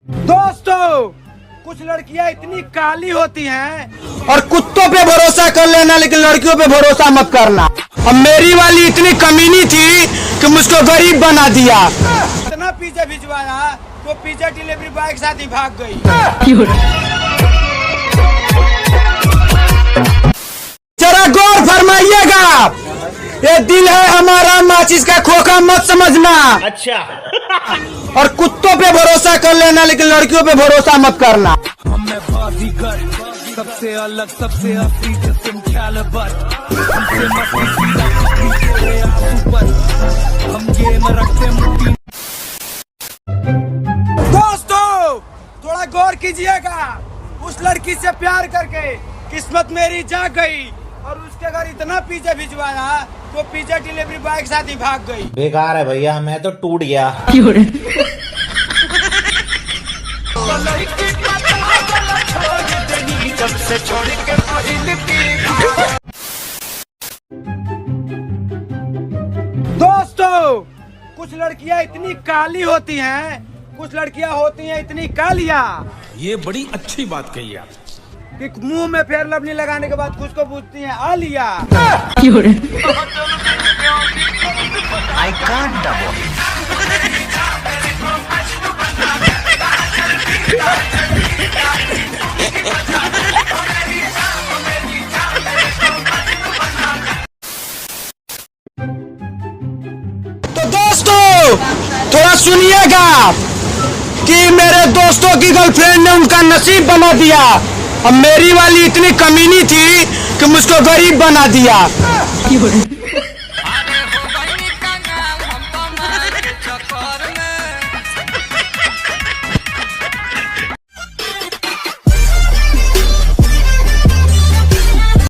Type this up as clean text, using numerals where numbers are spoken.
दोस्तों, कुछ लड़कियां इतनी काली होती हैं और कुत्तों पे भरोसा कर लेना, लेकिन लड़कियों पे भरोसा मत करना। अब मेरी वाली इतनी कमीनी थी कि मुझको गरीब बना दिया। इतना पिज्जा भिजवाया तो पिज्जा डिलीवरी बॉय के साथ ही भाग गई। जरा गौर फरमाइएगा, ये दिल है हमारा, माचिस का खोखा मत समझना। अच्छा। और कुत्तों पे भरोसा कर लेना, लेकिन लड़कियों पे भरोसा मत करना। सबसे अलग सबसे असली जिस्म कैलिबर हम गेम रखते मुट्ठी। दोस्तों, थोड़ा गौर कीजिएगा, उस लड़की से प्यार करके किस्मत मेरी जाग गई और उसके घर इतना पिज्जा भिजवाया तो पिज्जा डिलीवरी बॉय के साथ ही भाग गई। बेकार है भैया, मैं तो टूट गया। दोस्तों, कुछ लड़कियां इतनी काली होती हैं, कुछ लड़कियां होती हैं इतनी कालिया ये बड़ी अच्छी बात कही आप। कि मुंह में फेयर लवली लगाने के बाद खुद को पूछती हैं आलिया। I can't double. तो दोस्तों, थोड़ा सुनिएगा कि मेरे दोस्तों की गर्लफ्रेंड ने उनका नसीब बना दिया। अब मेरी वाली इतनी कमीनी थी कि मुझको गरीब बना दिया।